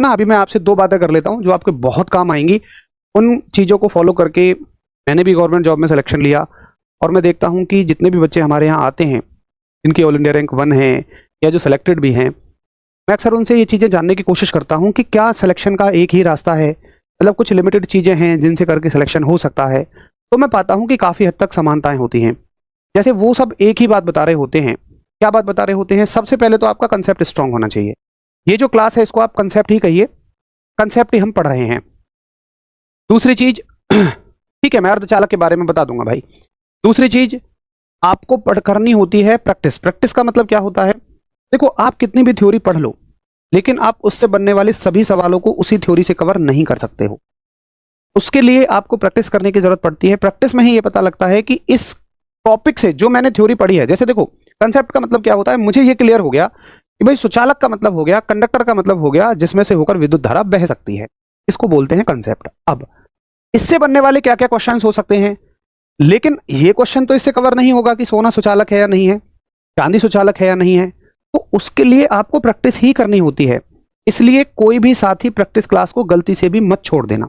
है ना। अभी मैं आपसे 2 बातें कर लेता हूँ जो आपके बहुत काम आएंगी। उन चीज़ों को फॉलो करके मैंने भी गवर्नमेंट जॉब में सिलेक्शन लिया, और मैं देखता हूँ कि जितने भी बच्चे हमारे यहाँ आते हैं जिनकी ऑल इंडिया रैंक 1 है या जो सिलेक्टेड भी हैं, मैं अक्सर उनसे ये चीज़ें जानने की कोशिश करता हूँ कि क्या सिलेक्शन का एक ही रास्ता है, मतलब कुछ लिमिटेड चीज़ें हैं जिनसे करके सिलेक्शन हो सकता है। तो मैं पाता हूँ कि काफ़ी हद तक समानताएं होती हैं। जैसे वो सब एक ही बात बता रहे होते हैं। क्या बात बता रहे होते हैं? सबसे पहले तो आपका कंसेप्ट स्ट्रांग होना चाहिए। ये जो क्लास है इसको आप कंसेप्ट ही कहिए, कंसेप्ट ही हम पढ़ रहे हैं। दूसरी चीज ठीक है, मैं अर्धचालक के बारे में बता दूंगा भाई। दूसरी चीज आपको करनी होती है प्रैक्टिस। प्रैक्टिस का मतलब क्या होता है? देखो, आप कितनी भी थ्योरी पढ़ लो, लेकिन आप उससे बनने वाले सभी सवालों को उसी थ्योरी से कवर नहीं कर सकते हो। उसके लिए आपको प्रैक्टिस करने की जरूरत पड़ती है। प्रैक्टिस में ही ये पता लगता है कि इस टॉपिक से जो मैंने थ्योरी पढ़ी है, जैसे देखो कंसेप्ट का मतलब क्या होता है, मुझे ये क्लियर हो गया कि भाई सुचालक का मतलब हो गया, कंडक्टर का मतलब हो गया जिसमें से होकर विद्युत धारा बह सकती है, इसको बोलते हैं कंसेप्ट। अब इससे बनने वाले क्या क्या क्वेश्चंस हो सकते हैं, लेकिन ये क्वेश्चन तो इससे कवर नहीं होगा कि सोना सुचालक है या नहीं है, चांदी सुचालक है या नहीं है। तो उसके लिए आपको प्रैक्टिस ही करनी होती है। इसलिए कोई भी साथी प्रैक्टिस क्लास को गलती से भी मत छोड़ देना,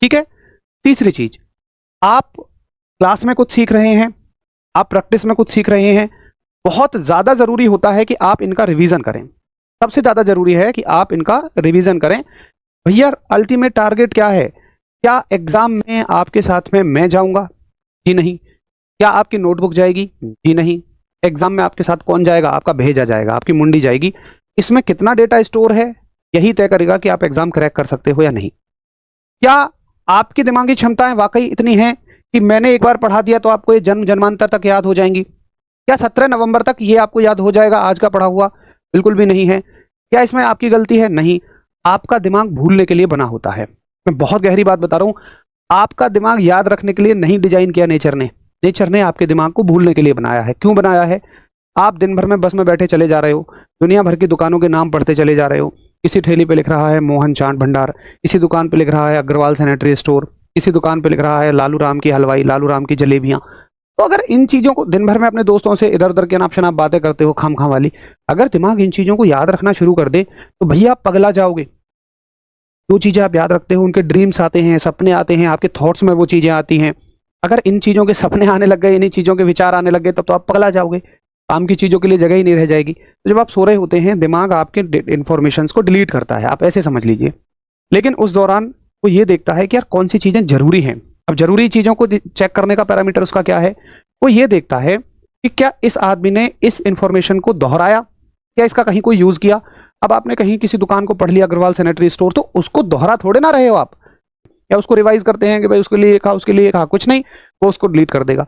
ठीक है। तीसरी चीज, आप क्लास में कुछ सीख रहे हैं, आप प्रैक्टिस में कुछ सीख रहे हैं, बहुत ज्यादा जरूरी होता है कि आप इनका रिवीजन करें। सबसे ज्यादा जरूरी है कि आप इनका रिवीजन करें। भैया अल्टीमेट टारगेट क्या है? क्या एग्जाम में आपके साथ में मैं जाऊंगा? जी नहीं। क्या आपकी नोटबुक जाएगी? जी नहीं। एग्जाम में आपके साथ कौन जाएगा? आपका भेजा जाएगा, आपकी मुंडी जाएगी। इसमें कितना डेटा स्टोर है यही तय करेगा कि आप एग्जाम क्रैक कर सकते हो या नहीं। क्या आपकी दिमागी क्षमताएं वाकई इतनी हैं कि मैंने एक बार पढ़ा दिया तो आपको ये जन्म जन्मांतर तक याद हो जाएंगी? क्या 17 नवंबर तक ये आपको याद हो जाएगा आज का पढ़ा हुआ? बिल्कुल भी नहीं है। क्या इसमें आपकी गलती है? नहीं। आपका दिमाग भूलने के लिए बना होता है। मैं बहुत गहरी बात बता रहा हूं, आपका दिमाग याद रखने के लिए नहीं डिजाइन किया नेचर ने। नेचर ने आपके दिमाग को भूलने के लिए बनाया है। क्यों बनाया है? आप दिन भर में बस में बैठे चले जा रहे हो, दुनिया भर की दुकानों के नाम पढ़ते चले जा रहे हो। किसी ठेली पे लिख रहा है मोहन चाट भंडार, किसी दुकान पे लिख रहा है अग्रवाल सैनिटरी स्टोर, किसी दुकान पे लिख रहा है लालू राम की हलवाई, लालू राम की जलेबियां। तो अगर इन चीजों को दिन भर में अपने दोस्तों से इधर उधर के ऑप्शन आप बातें करते हो खाम खाम वाली, अगर दिमाग इन चीजों को याद रखना शुरू कर दे तो भैया आप पगला जाओगे। जो चीजें आप याद रखते हो उनके ड्रीम्स आते हैं, सपने आते हैं, आपके थॉट्स में वो चीजें आती हैं। अगर इन चीजों के सपने आने लग गए, इन्हीं चीजों के विचार आने लग गए, तब तो आप पगला जाओगे। काम की चीजों के लिए जगह ही नहीं रह जाएगी। तो जब आप सो रहे होते हैं दिमाग आपके इंफॉर्मेशन को डिलीट करता है, आप ऐसे समझ लीजिए। लेकिन उस दौरान वो ये देखता है कि यार कौन सी चीजें जरूरी हैं। अब जरूरी चीजों को चेक करने का पैरामीटर उसका क्या है? वो ये देखता है कि क्या इस आदमी ने इस इंफॉर्मेशन को दोहराया, क्या इसका कहीं कोई यूज किया। अब आपने कहीं किसी दुकान को पढ़ लिया अग्रवाल सैनिटरी स्टोर, तो उसको दोहरा थोड़े ना रहे हो आप, या उसको रिवाइज करते हैं कि भाई उसके लिए कहा, उसके लिए कहा, कुछ नहीं, वो उसको डिलीट कर देगा।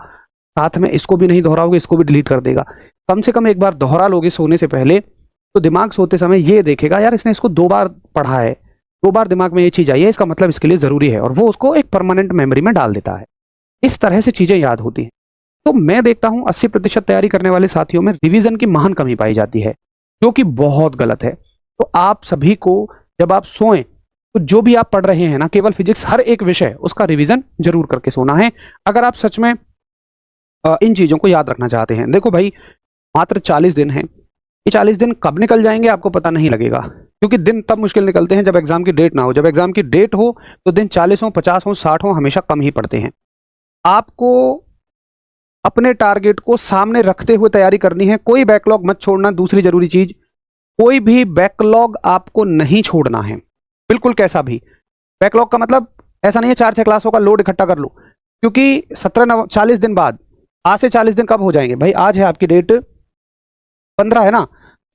साथ में इसको भी नहीं दोहराओगे, इसको भी डिलीट कर देगा। कम से कम एक बार दोहरा लोगे सोने से पहले, तो दिमाग सोते समय ये देखेगा यार इसने इसको 2 बार पढ़ा है, 2 बार दिमाग में ये चीज आई है, इसका मतलब इसके लिए जरूरी है, और वो उसको एक परमानेंट मेमोरी में डाल देता है। इस तरह से चीजें याद होती हैं। तो मैं देखता हूं 80% तैयारी करने वाले साथियों में रिवीजन की महान कमी पाई जाती है, जो कि बहुत गलत है। तो आप सभी को जब आप सोएं तो जो भी आप पढ़ रहे हैं ना, केवल फिजिक्स, हर एक विषय उसका रिवीजन जरूर करके सोना है, अगर आप सच में इन चीजों को याद रखना चाहते हैं। देखो भाई, मात्र 40 दिन हैं। ये 40 दिन कब निकल जाएंगे आपको पता नहीं लगेगा, क्योंकि दिन तब मुश्किल निकलते हैं जब एग्जाम की डेट ना हो। जब एग्जाम की डेट हो तो दिन 40 हो, 50 हो, 60 हो, हमेशा कम ही पड़ते हैं। आपको अपने टारगेट को सामने रखते हुए तैयारी करनी है, कोई बैकलॉग मत छोड़ना। दूसरी जरूरी चीज, कोई भी बैकलॉग आपको नहीं छोड़ना है, बिल्कुल कैसा भी। बैकलॉग का मतलब ऐसा नहीं है 4-6 क्लासों का लोड इकट्ठा कर लो, क्योंकि 40 दिन बाद, आज से 40 दिन कब हो जाएंगे भाई? आज है आपकी डेट 15 है ना,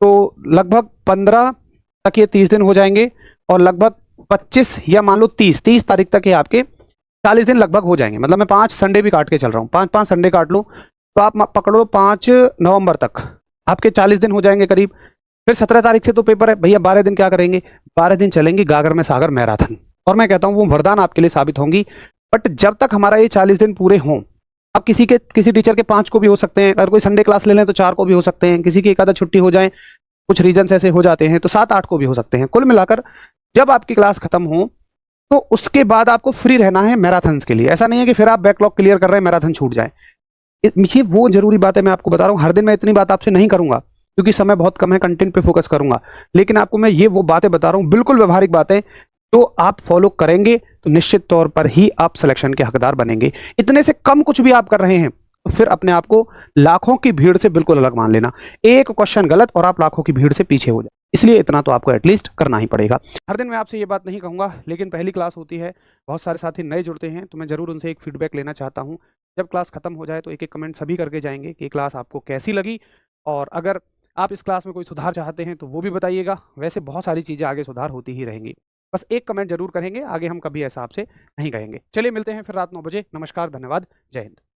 तो लगभग 15 तक ये 30 दिन हो जाएंगे, और लगभग 25 या मान लो 30 तारीख तक ये आपके 40 दिन लगभग हो जाएंगे। मतलब मैं 5 संडे भी काट के चल रहा हूँ, 5 संडे काट लो तो आप पकड़ो 5 नवंबर तक आपके 40 दिन हो जाएंगे करीब। फिर 17 तारीख से तो पेपर है भैया। 12 दिन क्या करेंगे? 12 दिन चलेंगी गागर में सागर मैराथन, और मैं कहता हूँ वो वरदान आपके लिए साबित होंगी। बट जब तक हमारा ये 40 दिन पूरे हों, अब किसी टीचर के 5 को भी हो सकते हैं, अगर कोई संडे क्लास ले लें तो 4 को भी हो सकते हैं, किसी की एक आधा छुट्टी हो जाए, कुछ रीजन ऐसे हो जाते हैं तो 7-8 को भी हो सकते हैं। कुल मिलाकर जब आपकी क्लास खत्म हो तो उसके बाद आपको फ्री रहना है मैराथन के लिए। ऐसा नहीं है कि फिर आप बैकलॉग क्लियर कर रहे हैं मैराथन छूट जाए। ये वो जरूरी बात है, मैं आपको बता रहा हूँ। हर दिन मैं इतनी बात आपसे नहीं करूंगा, क्योंकि समय बहुत कम है, कंटेंट पे फोकस करूंगा। लेकिन आपको मैं ये वो बातें बता रहा हूँ, बिल्कुल व्यवहारिक बातें, जो आप फॉलो करेंगे तो निश्चित तौर पर ही आप सिलेक्शन के हकदार बनेंगे। इतने से कम कुछ भी आप कर रहे हैं तो फिर अपने आप को लाखों की भीड़ से बिल्कुल अलग मान लेना। एक क्वेश्चन गलत और आप लाखों की भीड़ से पीछे हो जाए, इसलिए इतना तो आपको एटलीस्ट करना ही पड़ेगा। हर दिन मैं आपसे ये बात नहीं कहूंगा, लेकिन पहली क्लास होती है, बहुत सारे साथी नए जुड़ते हैं, तो मैं जरूर उनसे एक फीडबैक लेना चाहता हूँ। जब क्लास खत्म हो जाए तो एक एक कमेंट सभी करके जाएंगे कि क्लास आपको कैसी लगी, और अगर आप इस क्लास में कोई सुधार चाहते हैं तो वो भी बताइएगा। वैसे बहुत सारी चीज़ें आगे सुधार होती ही रहेंगी, बस एक कमेंट जरूर करेंगे, आगे हम कभी ऐसा आपसे नहीं कहेंगे। चलिए मिलते हैं फिर रात 9 बजे। नमस्कार, धन्यवाद, जय हिंद।